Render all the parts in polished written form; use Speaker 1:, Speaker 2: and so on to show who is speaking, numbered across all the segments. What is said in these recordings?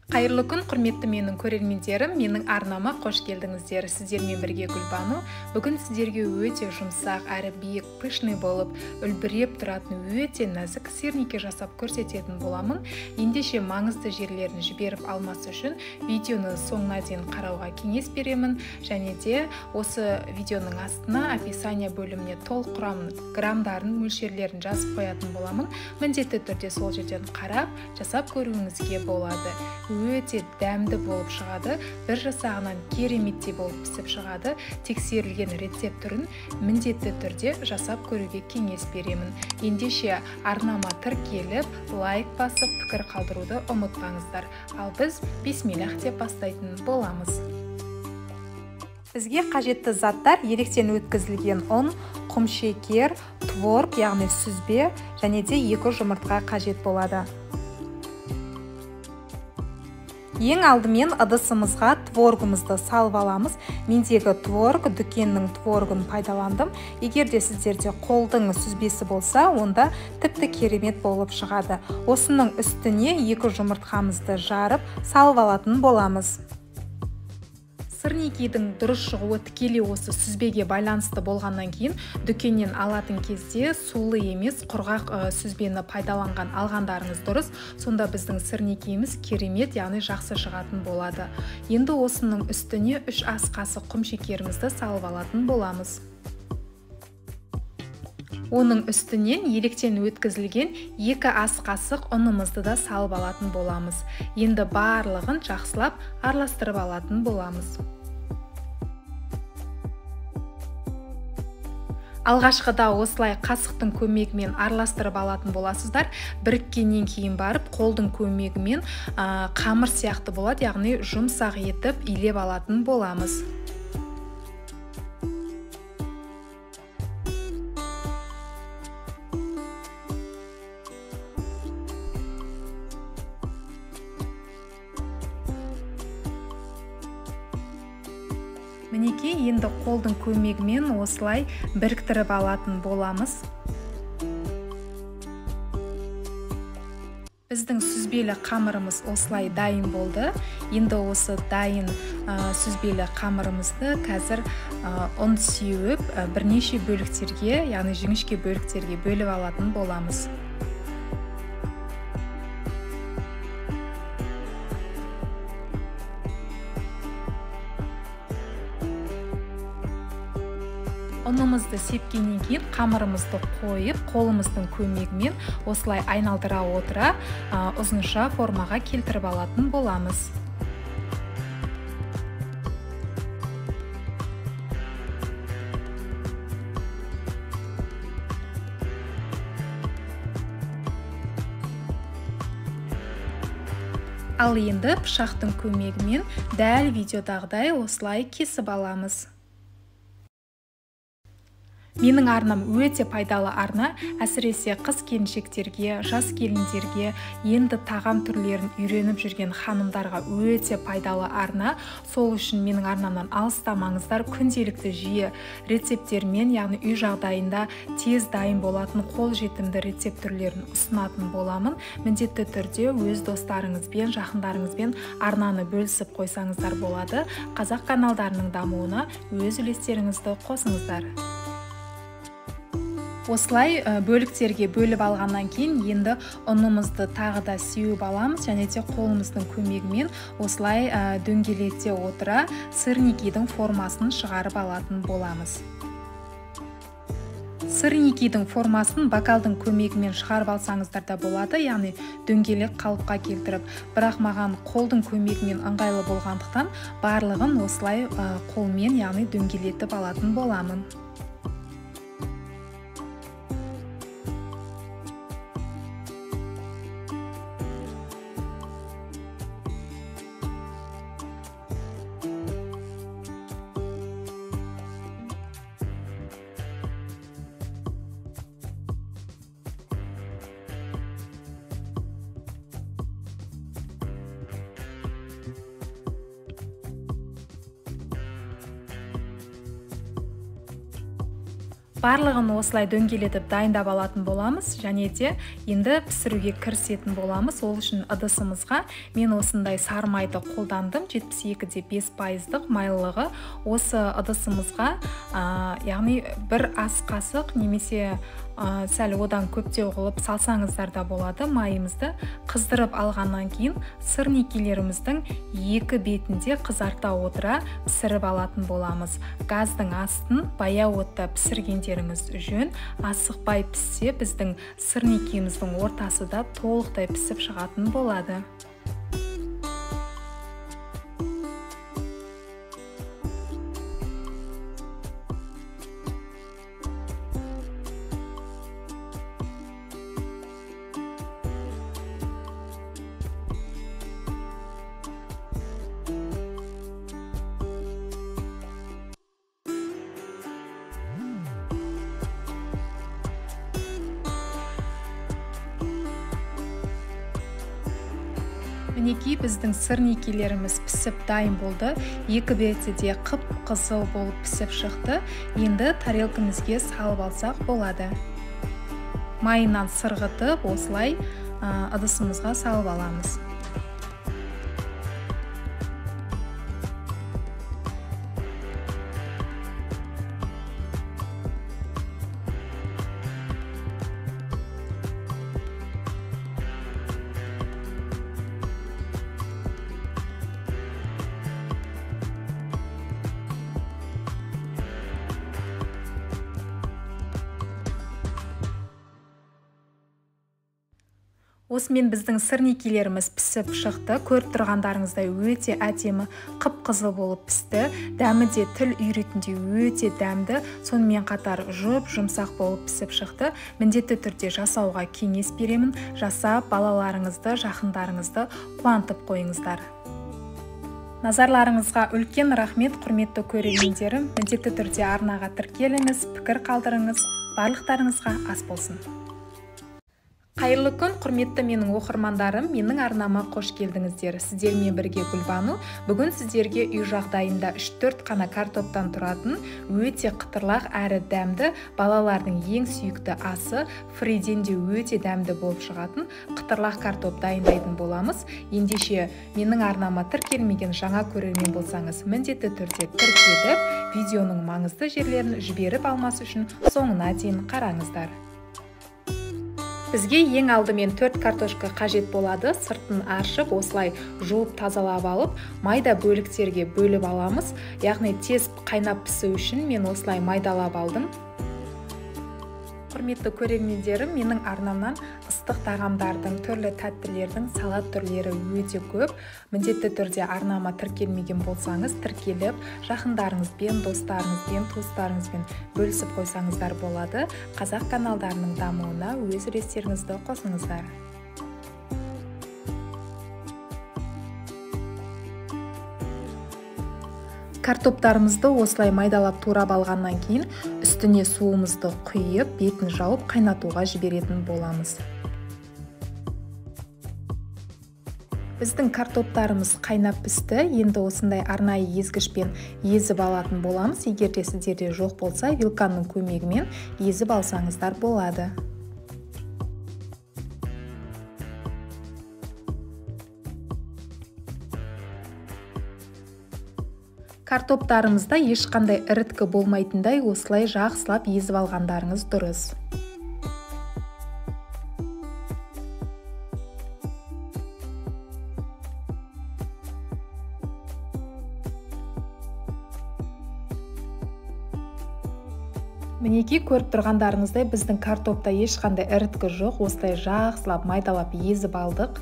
Speaker 1: Қайырлы күн, құрметті менің көрермендерім, менің арнама қош келдіңіздер. Сіздермен бірге Гүлбану. Бүгін сіздерге өте жұмсақ әрі биік, пышный болып, үлбіреп тұратын өте нәзік сырники жасап көрсететін боламын. Ендеше маңызды жерлерін жіберіп алмас үшін видеоны соңына дейін қарауға кеңес беремін. Және де осы видеоның астына описание бөліміне толық құрамын, грамдарын, мөлшерлерін жазып қоятын боламын. Міндетті түрде сол жерден қарап, жасап көруіңізге болады. Өте дәмді болып шығады, бір жасағынан кереметтей болып пісіп шығады. Тексерілген рецепт түрін міндетті түрде жасап көруге кеңес беремін. Ендеше арнама тіркеліп, лайк басып, пікір қалдыруды ұмытпаңыздар. Ал біз бисмиллах деп бастайтын боламыз. Бізге қажетті заттар: електен өткізілген ұн, құмшекер, творог, яғни сүзбе, және де 2 жұмыртқа қажет болады. Ең алдымен ыдысымызға творогымызды салып аламыз. Мендегі творог дүкеннің творогын пайдаландым. Егер де сіздерде қолдың сүзбесі болса, онда тіпті керемет болып шығады. Осының үстіне 2 жұмыртқамызды жарып салып алатын боламыз. Сырникидің дұрыс шығуы тікелей осы сүзбеге байланысты болғаннан кейін, дүкеннен алатын кезде сулы емес, құрғақ сүзбені пайдаланған алғандарыңыз дұрыс. Сонда біздің сырникиіміз керемет, яғни жақсы шығатын болады. Енді осының үстіне 3 ас қасық құмшекерімізді салып алатын боламыз. Оның үстінен електен өткізілген 2 ас қасық ұнымызды да салып алатын боламыз. Енді барлығын жақсылап араластырып алатын боламыз. Алғашқыда осылай қасықтың көмегімен араластырып алатын боласыздар. Біріккеннен кейін барып, қолдың көмегімен қамыр сияқты болады, яғни жұмсақ етіп илеп алатын боламыз. Мінекей, енді қолдың көмегімен осылай біріктіріп алатын боламыз. Біздің сүзбелі қамырымыз осылай дайын болды. Енді осы дайын сүзбелі қамырымызды қазір ұн сеуіп бірнеше бөліктерге, яғни жіңішке бөліктерге бөліп алатын боламыз. Ұнымызды сепкеннен кейін қамырымызды қойып, қолымыздың көмегімен осылай айналдыра отыра ұзынша формаға келтіріп алатын боламыз. Ал енді пышақтың көмегімен дәл видеодағыдай осылай кесіп аламыз. Менің арнам өте пайдалы арна, әсіресе қыз келіншектерге, жас келіндерге, енді тағам түрлерін үйреніп жүрген ханымдарға өте пайдалы арна. Сол үшін менің арнамнан алыстамаңыздар. Күнделікті жиі рецепттермен, яғни үй жағдайында тез дайын болатын қолжетімді рецепт түрлерін ұсынатын боламын. Міндетті түрде өз достарыңызбен, жақындарыңызбен арнаны бөлісіп қойсаңыздар болады. Қазақ каналдарының дамуына өз үлестеріңізді қосыңыздар. Осылай бөліктерге бөліп алғаннан кейін енді ұнымызды тағы да сеуіп аламыз, және де қолымыздың көмегімен осылай дөңгелете отыра сырникидің формасын шығарып алатын боламыз. Сырникидің формасын бокалдың көмегімен шығарып алсаңыздар да болады, яғни дөңгелек қалыпқа келтіріп. Бірақ маған қолдың көмегімен ыңғайлы болғандықтан барлығын осылай қолмен, яғни дөңгелетіп алатын боламын. Барлығын осылай дөңгелетіп дайындап алатын боламыз, және де енді пісіруге кірісетін боламыз. Ол үшін ыдысымызға мен осындай сары майды қолдандым, 72,5% майлылығы. Осы ыдысымызға яғни бір ас қасық немесе сәл одан көптеу қылып салсаңыздар да болады. Майымызды қыздырып алғаннан кейін сырникелеріміздің екі бетінде қызарта отыра пісіріп алатын боламыз. Газдың астын баяу отта пісіргендеріңіз жөн. Асықпай піссе біздің сырникеміздің ортасы да толықтай пісіп шығатын болады. Мінекей біздің сырникелеріміз пісіп дайын болды. Екі беті де қып-қызыл болып пісіп шықты. Енді тарелкамызге салып алсақ болады. Майынан сырғытып осылай ыдысымызға салып аламыз. Осымен біздің сырникелеріміз пісіп шықты. Көріп тұрғандарыңыздай өте әдемі қып-қызыл болып пісті. Дәмі де тіл үйретіндей өте дәмді, сонымен қатар жұмсақ болып пісіп шықты. Міндетті түрде жасауға кеңес беремін. Жасап балаларыңызды, жақындарыңызды қуантып қойыңыздар. Назарларыңызға үлкен рахмет, құрметті көрермендерім. Міндетті түрде арнаға тіркеліңіз, пікір қалдырыңыз. Барлықтарыңызға ас болсын. Қайырлы күн, құрметті менің оқырмандарым, менің арнама қош келдіңіздер. Сіздермен бірге Гүлбану. Бүгін сіздерге үй жағдайында 3-4 қана картоптан тұратын өте қытырлақ әрі дәмді, балалардың ең сүйікті асы, фриден де өте дәмді болып шығатын қытырлақ картоп дайындайтын боламыз. Ендеше менің арнама тіркелмеген жаңа көрермен болсаңыз, міндетті түрде тіркеліп, видеоның маңызды жерлерін жіберіп алмас үшін соңына дейін қараңыздар. Бізге ең алдымен 4 картошка қажет болады. Сыртын аршып, осылай жуып тазалап алып, майда бөліктерге бөліп аламыз. Яғни тез қайнап пісу үшін мен осылай майдалап алдым. Құрметті көрермендерім, менің арнамнан ыстық тағамдардың, түрлі тәттілердің, салат түрлері өте көп. Міндетті түрде арнама тіркелмеген болсаңыз, тіркеліп, жақындарыңызбен, достарыңызбен, туыстарыңызбен бөлісіп қойсаңыздар болады. Қазақ каналдарының дамуына өз үлестеріңізді қосыңыздар. Картоптарымызды осылай майдалап турап алғаннан кейін үстіне суымызды құйып, бетін жауып қайнатуға жіберетін боламыз. Біздің картоптарымыз қайнап пісті. Енді осындай арнайы езгішпен езіп алатын боламыз. Егер де сіздерде жоқ болса, вилканың көмегімен езіп алсаңыздар болады. Картоптарымызда ешқандай іріткі болмайтындай осылай жақсылап езіп алғандарыңыз дұрыс. Мінекей көріп тұрғандарыңыздай біздің картопта ешқандай іріткі жоқ, осылай жақсылап майдалап езіп алдық.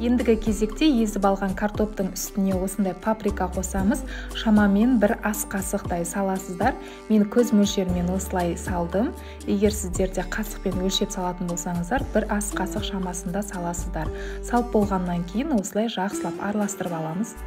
Speaker 1: Ендігі кезекте езіп алған картоптың үстіне осындай паприка қосамыз. Шамамен бір ас қасықтай саласыздар. Мен көз мөлшерімен осылай салдым. Егер сіздерде қасықпен өлшеп салатын болсаңыздар, бір ас қасық шамасында саласыздар. Салып болғаннан кейін осылай жақсылап араластырып аламыз.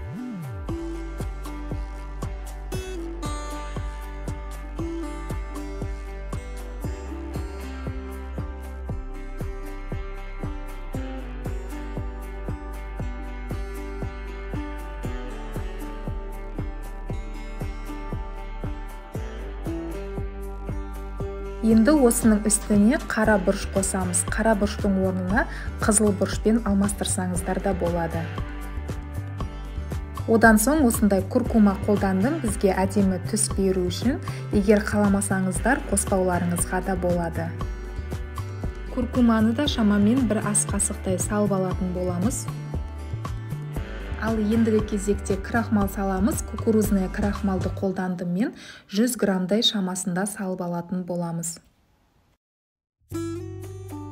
Speaker 1: Енді осының үстіне қара бұрыш қосамыз. Қара бұрыштың орнына қызыл бұрышпен алмастырсаңыздар да болады. Одан соң осындай куркума қолдандым, бізге әдемі түс беру үшін. Егер қаламасаңыздар, қоспауларыңызға да болады. Куркуманы да шамамен бір ас қасықтай салып алатын боламыз. Ал ендігі кезекте крахмал саламыз. Кукурузный крахмалды қолдандым мен, 100 граммдай шамасында салып алатын боламыз.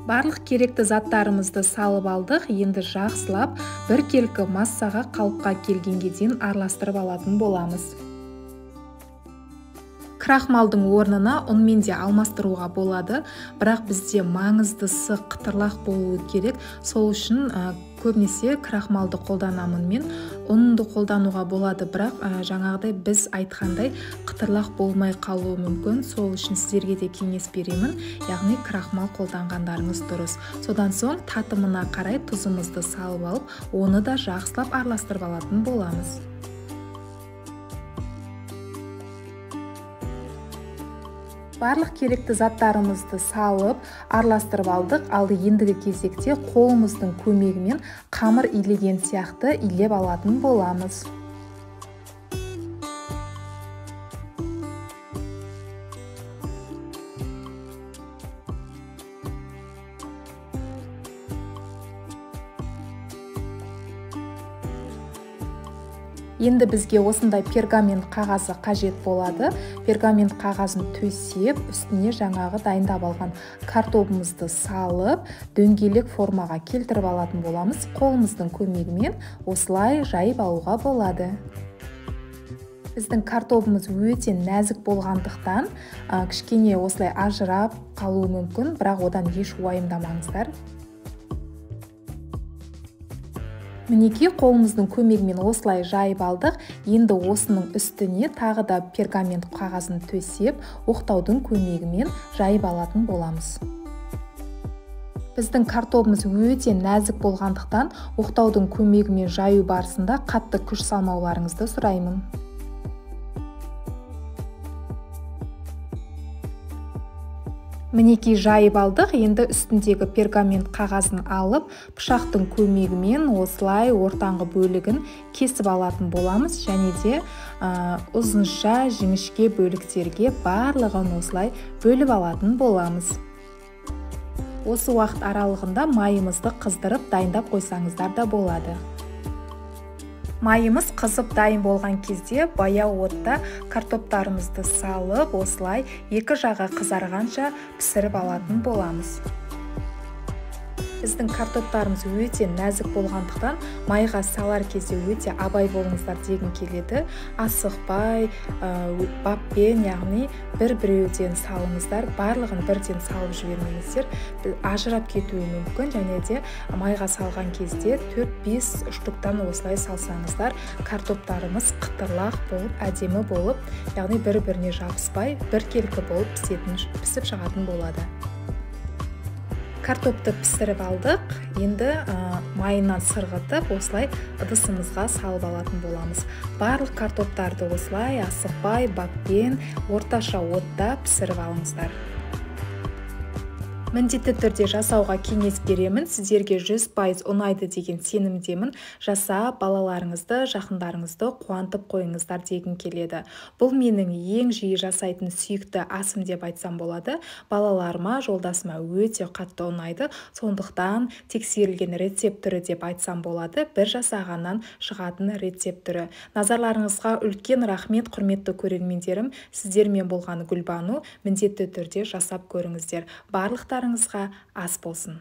Speaker 1: Барлық керекті заттарымызды салып алдық. Енді жақсылап біркелкі массаға қалыпқа келгенге дейін араластырып алатын боламыз. Крахмалдың орнына ұнмен де алмастыруға болады, бірақ бізде маңыздысы қытырлақ болуы керек. Сол үшін көбінесе крахмалды қолданамын мен. Ұнды қолдануға болады, бірақ жаңағыдай біз айтқандай қытырлақ болмай қалуы мүмкін. Сол үшін сіздерге де кеңес беремін, яғни крахмал қолданғандарыңыз дұрыс. Содан соң татымына қарай тұзымызды салып алып, оны да жақсылап араластырып алатын боламыз. Барлық керекті заттарымызды салып, араластырып алдық. Ал ендігі кезекте қолымыздың көмегімен қамыр илеген сияқты илеп алатын боламыз. Енді бізге осындай пергамент қағазы қажет болады. Пергамент қағазын төсеп, үстіне жаңағы дайындап алған картобымызды салып, дөңгелек формаға келтіріп алатын боламыз. Қолымыздың көмегімен осылай жайып алуға болады. Біздің картобымыз өте нәзік болғандықтан, кішкене осылай ажырап қалуы мүмкін, бірақ одан еш уайымдамаңыздар. Мінеки қолымыздың көмегімен осылай жайып алдық. Енді осының үстіне тағы да пергамент қағазын төсеп, оқтаудың көмегімен жайып алатын боламыз. Біздің картобымыз өте нәзік болғандықтан, оқтаудың көмегімен жаю барысында қатты күш салмауларыңызды сұраймын. Мінеки жайып алдық. Енді үстіндегі пергамент қағазын алып, пышақтың көмегімен осылай ортаңғы бөлігін кесіп алатын боламыз. Және де ұзынша жіңішке бөліктерге барлығын осылай бөліп алатын боламыз. Осы уақыт аралығында майымызды қыздырып дайындап қойсаңыздар да болады. Майымыз қызып дайын болған кезде баяу отта картоптарымызды салып, осылай екі жағы қызарғанша пісіріп алатын боламыз. Біздің картоптарымыз өте нәзік болғандықтан, майға салар кезде өте абай болыңыздар дегім келеді. Асықпай, баппен, яғни бір-біреуден салыңыздар, барлығын бірден салып жібермеңіздер. Ажырап кетуі мүмкін, және де майға салған кезде 4-5 штуктан осылай салсаңыздар, картоптарымыз қытырлақ болып, әдемі болып, яғни бір-біріне жабыспай, біркелкі болып пісіп шығатын болады. Картопты пісіріп алдық. Енді майынан сырғытып, осылай ыдысымызға салып алатын боламыз. Барлық картоптарды осылай асықпай, баппен, орташа отта пісіріп алыңыздар. Міндетті түрде жасауға кеңес беремін. Сіздерге 100% ұнайды деген сенімдемін. Жасап, балаларыңызды, жақындарыңызды қуантып қойыңыздар дегім келеді. Бұл менің ең жиі жасайтын сүйікті асым деп айтсам болады. Балаларыма, жолдасыма өте қатты ұнайды. Сондықтан тексерілген рецепт түрі деп айтсам болады. Бір жасағаннан шығатын рецепт түрі. Назарларыңызға үлкен рахмет, құрметті көрермендерім. Сіздермен болған Гүлбану. Міндетті түрде жасап көріңіздер. Барлықтарыңызға ас болсын.